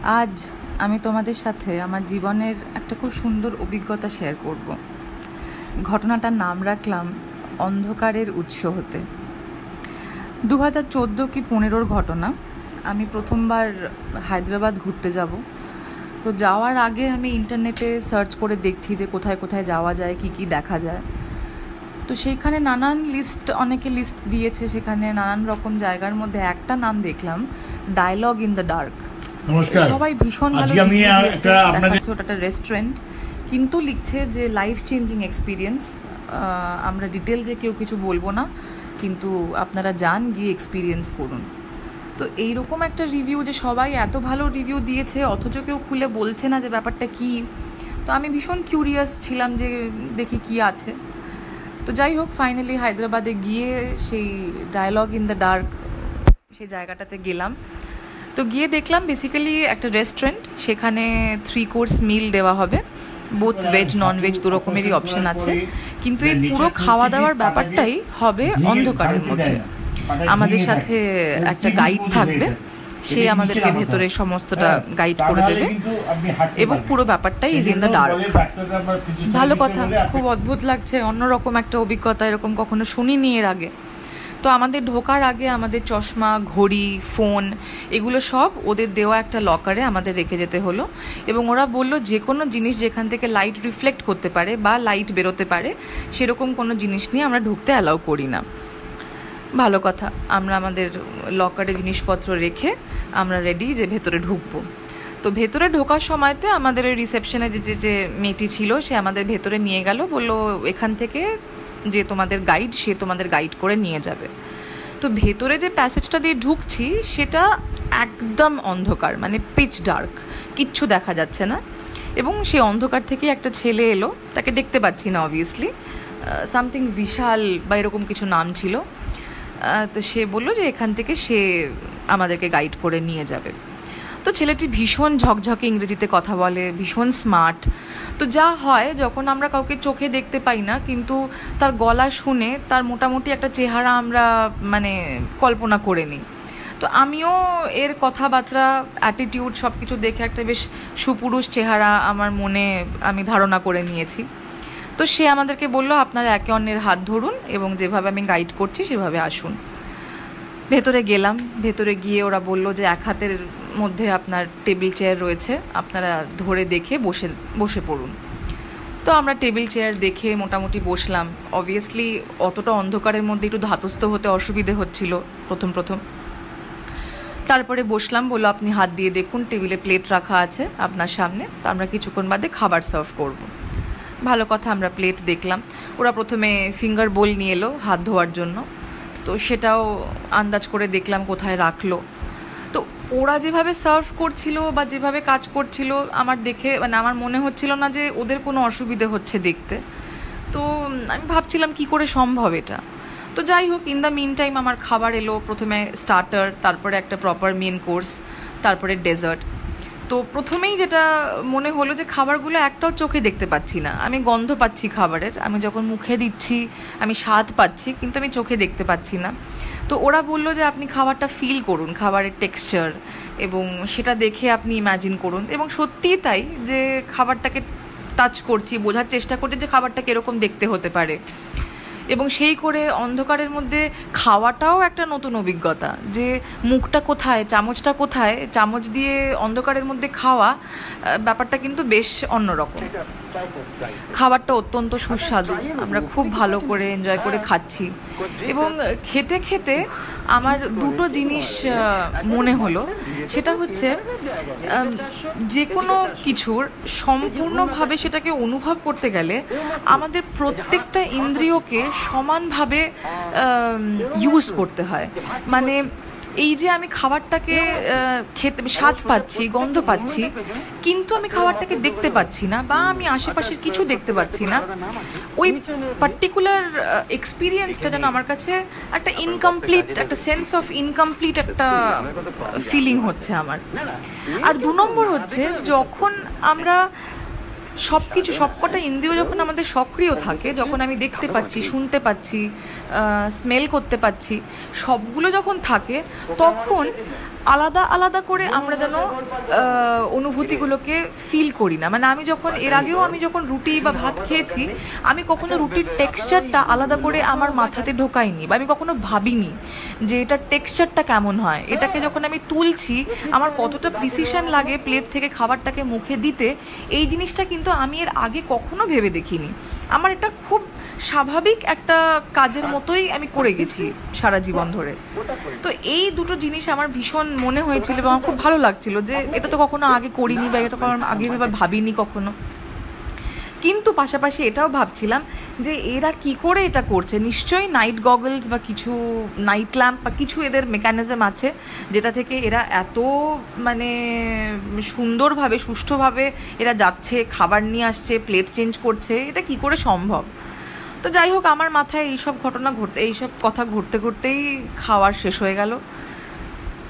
আজ আমি তোমাদের সাথে আমার জীবনের একটা খুব সুন্দর অভিজ্ঞতা শেয়ার করব। ঘটনাটার নাম রাখলাম অন্ধকারের উৎস হতে। 2014 কি 15 ঘটনা। আমি প্রথমবার হায়দ্রাবাদ ঘুরতে যাব। তো যাওয়ার আগে আমি ইন্টারনেটে সার্চ করে দেখছি যে কোথায় কোথায় যাওয়া যায়, কি কি দেখা যায়। তো সেইখানে নানান অনেকে লিস্ট দিয়েছে, সেখানে নানান রকম জায়গার মধ্যে একটা নাম দেখলাম, ডায়লগ ইন দ্য ডার্ক। সবাই ভীষণ ভালো দিয়েছে, দেখাচ্ছে ওটা একটা রেস্টুরেন্ট, কিন্তু লিখছে যে লাইফ চেঞ্জিং এক্সপিরিয়েন্স। আমরা ডিটেলসে কেউ কিছু বলবো না, কিন্তু আপনারা যান, গিয়ে এক্সপিরিয়েন্স করুন। তো এইরকম একটা রিভিউ, যে সবাই এত ভালো রিভিউ দিয়েছে অথচ কেউ খুলে বলছে না যে ব্যাপারটা কী। তো আমি ভীষণ কিউরিয়াস ছিলাম যে দেখি কি আছে। তো যাই হোক, ফাইনালি হায়দ্রাবাদে গিয়ে সেই ডায়লগ ইন দ্য ডার্ক সেই জায়গাটাতে গেলাম। তো গিয়ে দেখলাম বেসিক্যালি একটা রেস্টুরেন্ট, সেখানে 3 কোর্স মিল দেওয়া হবে, বোথ ভেজ নন ভেজ দু রকমেরই অপশন আছে। কিন্তু এই পুরো খাওয়া দাওয়ার ব্যাপারটাই হবে অন্ধকারের মধ্যে। আমাদের সাথে একটা গাইড থাকবে, সে আমাদেরকে ভেতরে সমস্তটা গাইড করে দেবে, এবং পুরো ব্যাপারটাই ইজ ইন দ্য ডার্ক। ভালো কথা, খুব অদ্ভুত লাগছে, অন্যরকম একটা অভিজ্ঞতা, এরকম কখনো শুনিনি এর আগে। তো আমাদের ঢোকার আগে আমাদের চশমা, ঘড়ি, ফোন এগুলো সব ওদের দেওয়া একটা লকারে আমাদের রেখে যেতে হলো, এবং ওরা বললো যে কোনো জিনিস যেখান থেকে লাইট রিফ্লেক্ট করতে পারে বা লাইট বেরোতে পারে সেরকম কোনো জিনিস নিয়ে আমরা ঢুকতে অ্যালাউ করি না। ভালো কথা, আমরা আমাদের লকারে জিনিসপত্র রেখে আমরা রেডি যে ভেতরে ঢুকবো। তো ভেতরে ঢোকার সময়তে আমাদের ওই রিসেপশনে যে মেয়েটি ছিল, সে আমাদের ভেতরে নিয়ে গেল, বললো এখান থেকে যে তোমাদের গাইড, সে তোমাদের গাইড করে নিয়ে যাবে। তো ভেতরে যে প্যাসেজটা দিয়ে ঢুকছি সেটা একদম অন্ধকার, মানে পিচ ডার্ক, কিচ্ছু দেখা যাচ্ছে না। এবং সেই অন্ধকার থেকে একটা ছেলে এলো, তাকে দেখতে পাচ্ছি না অবভিয়াসলি, সামথিং বিশাল বা এরকম কিছু নাম ছিল। তো সে বললো যে এখান থেকে সে আমাদেরকে গাইড করে নিয়ে যাবে। তো ছেলেটি ভীষণ ঝকঝকে ইংরেজিতে কথা বলে, ভীষণ স্মার্ট। তো যা হয়, যখন আমরা কাউকে চোখে দেখতে পাই না, কিন্তু তার গলা শুনে তার মোটামুটি একটা চেহারা আমরা মানে কল্পনা করে নিই। তো আমিও এর কথাবার্তা, অ্যাটিটিউড সব কিছু দেখে একটা বেশ সুপুরুষ চেহারা আমার মনে আমি ধারণা করে নিয়েছি। তো সে আমাদেরকে বললো আপনারা একে অন্যের হাত ধরুন এবং যেভাবে আমি গাইড করছি সেভাবে আসুন। ভেতরে গেলাম, ভেতরে গিয়ে ওরা বললো যে এক হাতের মধ্যে আপনার টেবিল চেয়ার রয়েছে, আপনারা ধরে দেখে বসে পড়ুন। তো আমরা টেবিল চেয়ার দেখে মোটামুটি বসলাম। অবভিয়াসলি অতটা অন্ধকারের মধ্যে একটু ধাতস্থ হতে অসুবিধে হচ্ছিল প্রথম। তারপরে বসলাম, বললো আপনি হাত দিয়ে দেখুন, টেবিলে প্লেট রাখা আছে আপনার সামনে, তো আমরা কিছুক্ষণ বাদে খাবার সার্ভ করব। ভালো কথা, আমরা প্লেট দেখলাম। ওরা প্রথমে ফিঙ্গার বোল নিয়ে এলো হাত ধোয়ার জন্য, তো সেটাও আন্দাজ করে দেখলাম কোথায় রাখলো। তো ওরা যেভাবে সার্ভ করছিল বা যেভাবে কাজ করছিল আমার দেখে মানে আমার মনে হচ্ছিল না যে ওদের কোনো অসুবিধে হচ্ছে দেখতে। তো আমি ভাবছিলাম কি করে সম্ভব এটা। তো যাই হোক, ইন দ্য মিন টাইম আমার খাবার এলো, প্রথমে স্টার্টার, তারপরে একটা প্রপার মেন কোর্স, তারপরে ডেজার্ট। তো প্রথমেই যেটা মনে হলো যে খাবারগুলো একটাও চোখে দেখতে পাচ্ছি না, আমি গন্ধ পাচ্ছি খাবারের, আমি যখন মুখে দিচ্ছি আমি স্বাদ পাচ্ছি, কিন্তু আমি চোখে দেখতে পাচ্ছি না। তো ওরা বললো যে আপনি খাবারটা ফিল করুন, খাবারের টেক্সচার, এবং সেটা দেখে আপনি ইমাজিন করুন। এবং সত্যিই তাই, যে খাবারটাকে টাচ করছি, বোঝার চেষ্টা করছি যে খাবারটা কীরকম দেখতে হতে পারে, এবং সেই করে অন্ধকারের মধ্যে খাওয়াটাও একটা নতুন অভিজ্ঞতা, যে মুখটা কোথায়, চামচটা কোথায়, চামচ দিয়ে অন্ধকারের মধ্যে খাওয়া ব্যাপারটা কিন্তু বেশ অন্যরকম। খাবারটা অত্যন্ত সুস্বাদু, আমরা খুব ভালো করে এনজয় করে খাচ্ছি। এবং খেতে খেতে আমার দুটো জিনিস মনে হলো, সেটা হচ্ছে যে কোনো কিছুর সম্পূর্ণভাবে সেটাকে অনুভব করতে গেলে আমাদের প্রত্যেকটা ইন্দ্রিয়কে সমানভাবে ইউজ করতে হয়। মানে এই যে আমি খাবারটাকে খেতে স্বাদ পাচ্ছি, গন্ধ পাচ্ছি, কিন্তু আমি খাবারটাকে দেখতে পাচ্ছি না, বা আমি আশেপাশের কিছু দেখতে পাচ্ছি না, ওই পার্টিকুলার এক্সপিরিয়েন্সটা যেন আমার কাছে একটা ইনকমপ্লিট, একটা সেন্স অফ ইনকমপ্লিট একটা ফিলিং হচ্ছে আমার। আর 2 নম্বর হচ্ছে, যখন আমরা সবকটা ইন্দ্রিয় যখন আমাদের সক্রিয় থাকে, যখন আমি দেখতে পাচ্ছি, শুনতে পাচ্ছি, স্মেল করতে পাচ্ছি, সবগুলো যখন থাকে, তখন আলাদা আলাদা করে আমরা যেন অনুভূতিগুলোকে ফিল করি না। মানে আমি যখন রুটি বা ভাত খেয়েছি, আমি কখনো রুটির টেক্সচারটা আলাদা করে আমার মাথাতে ঢোকাইনি, বা আমি কখনো ভাবিনি যে এটার টেক্সচারটা কেমন হয়। এটাকে যখন আমি তুলছি, আমার কতটা প্রিসিশন লাগে প্লেট থেকে খাবারটাকে মুখে দিতে, এই জিনিসটা কিন্তু আমি এর আগে কখনো ভেবে দেখিনি। আমার এটা খুব স্বাভাবিক একটা কাজের মতোই আমি করে গেছি সারা জীবন ধরে। তো এই দুটো জিনিস আমার ভীষণ মনে হয়েছিল এবং আমার খুব ভালো লাগছিল যে এটা তো কখনো আগে করিনি, বা এটা কখনো আগে ভাবিনি কখনো। কিন্তু পাশাপাশি এটাও ভাবছিলাম যে এরা কি করে এটা করছে। নিশ্চয়ই নাইট গগলস বা কিছু নাইট ল্যাম্প বা কিছু এদের মেকানিজম আছে, যেটা থেকে এরা এত মানে সুন্দরভাবে সুষ্ঠুভাবে এরা যাচ্ছে, খাবার নিয়ে আসছে, প্লেট চেঞ্জ করছে। এটা কি করে সম্ভব? তো যাই হোক, আমার মাথায় এইসব কথা ঘুরতে ঘুরতেই খাওয়ার শেষ হয়ে গেল।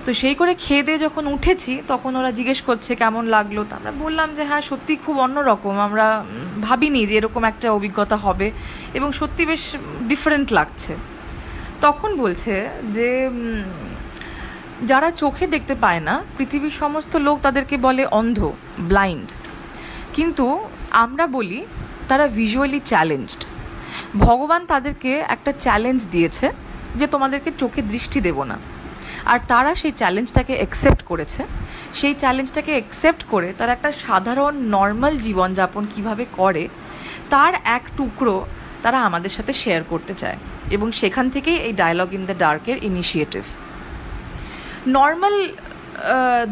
তো সেই করে খেয়ে দিয়ে যখন উঠেছি, তখন ওরা জিজ্ঞেস করছে কেমন লাগলো। তো আমরা বললাম যে হ্যাঁ, সত্যি খুব অন্যরকম, আমরা ভাবিনি যে এরকম একটা অভিজ্ঞতা হবে, এবং সত্যি বেশ ডিফারেন্ট লাগছে। তখন বলছে যে যারা চোখে দেখতে পায় না, পৃথিবীর সমস্ত লোক তাদেরকে বলে অন্ধ, ব্লাইন্ড, কিন্তু আমরা বলি তারা ভিজুয়ালি চ্যালেঞ্জড। ভগবান তাদেরকে একটা চ্যালেঞ্জ দিয়েছে যে তোমাদেরকে চোখে দৃষ্টি দেব না, আর তারা সেই চ্যালেঞ্জটাকে অ্যাকসেপ্ট করেছে। সেই চ্যালেঞ্জটাকে অ্যাকসেপ্ট করে তারা একটা সাধারণ নর্মাল জীবনযাপন কিভাবে করে তার এক টুকরো তারা আমাদের সাথে শেয়ার করতে চায়, এবং সেখান থেকেই এই ডায়ালগ ইন দ্য ডার্কের ইনিশিয়েটিভ। নর্মাল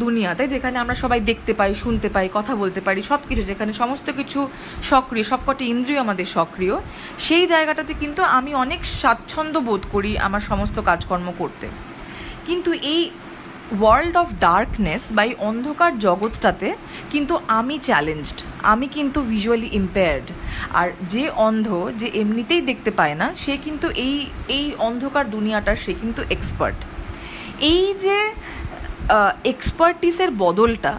দুনিয়াতে যেখানে আমরা সবাই দেখতে পাই, শুনতে পাই, কথা বলতে পারি, সব কিছু, যেখানে সমস্ত কিছু সক্রিয়, সবকটি ইন্দ্রিয় আমাদের সক্রিয়, সেই জায়গাটাতে কিন্তু আমি অনেক স্বাচ্ছন্দ্য বোধ করি আমার সমস্ত কাজকর্ম করতে। কিন্তু এই ওয়ার্ল্ড অফ ডার্কনেস বা এই অন্ধকার জগৎটাতে কিন্তু আমি চ্যালেঞ্জড, আমি কিন্তু ভিজুয়ালি ইম্পেয়ার্ড। আর যে অন্ধ, যে এমনিতেই দেখতে পায় না, সে কিন্তু এই অন্ধকার দুনিয়াটার সে কিন্তু এক্সপার্ট। এই যে এক্সপার্টিসের বদলটা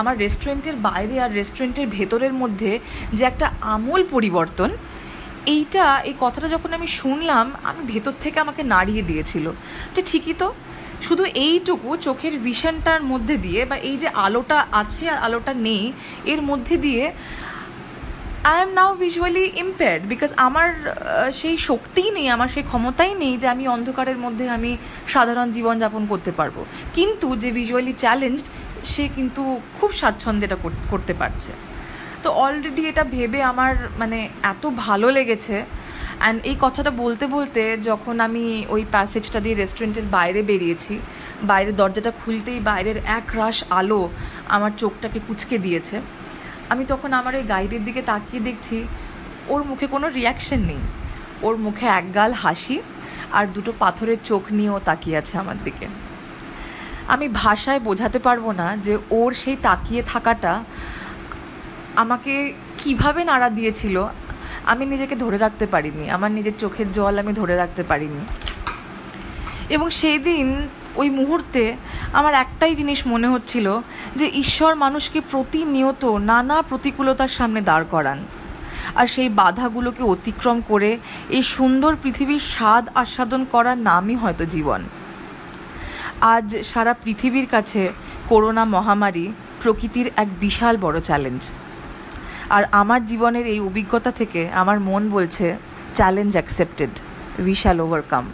আমার রেস্টুরেন্টের বাইরে আর রেস্টুরেন্টের ভেতরের মধ্যে যে একটা আমূল পরিবর্তন, এই কথাটা যখন আমি শুনলাম, আমি ভেতর থেকে আমাকে নাড়িয়ে দিয়েছিল যে ঠিকই তো, শুধু এইটুকু চোখের ভিশনটার মধ্যে দিয়ে, বা এই যে আলোটা আছে আর আলোটা নেই, এর মধ্যে দিয়ে I am now visually impaired, because আমার সেই শক্তিই নেই, আমার সেই ক্ষমতাই নেই যে আমি অন্ধকারের মধ্যে আমি সাধারণ জীবনযাপন করতে পারবো। কিন্তু যে ভিজুয়ালি চ্যালেঞ্জড, সে কিন্তু খুব স্বাচ্ছন্দ্যে এটা করতে পারছে। তো অলরেডি এটা ভেবে আমার মানে এত ভালো লেগেছে। অ্যান্ড এই কথাটা বলতে বলতে যখন আমি ওই প্যাসেজটা দিয়ে রেস্টুরেন্টের বাইরে বেরিয়েছি, বাইরের দরজাটা খুলতেই বাইরের এক রাশ আলো আমার চোখটাকে কুঁচকে দিয়েছে। আমি তখন আমার ওই গাইডের দিকে তাকিয়ে দেখছি, ওর মুখে কোনো রিয়াকশন নেই, ওর মুখে একগাল হাসি আর দুটো পাথরের চোখ নিয়েও তাকিয়ে আছে আমার দিকে। আমি ভাষায় বোঝাতে পারবো না যে ওর সেই তাকিয়ে থাকাটা আমাকে কিভাবে নাড়া দিয়েছিল। আমি নিজেকে ধরে রাখতে পারিনি, আমার নিজের চোখের জল আমি ধরে রাখতে পারিনি। এবং সেই দিন ওই মুহূর্তে আমার একটাই জিনিস মনে হচ্ছিল যে ঈশ্বর মানুষকে প্রতিনিয়ত নানা প্রতিকূলতার সামনে দাঁড় করান, আর সেই বাধাগুলোকে অতিক্রম করে এই সুন্দর পৃথিবীর স্বাদ আস্বাদন করার নামই হয়তো জীবন। আজ সারা পৃথিবীর কাছে করোনা মহামারী প্রকৃতির এক বিশাল বড় চ্যালেঞ্জ, আর আমার জীবনের এই অভিজ্ঞতা থেকে আমার মন বলছে challenge accepted, we shall overcome.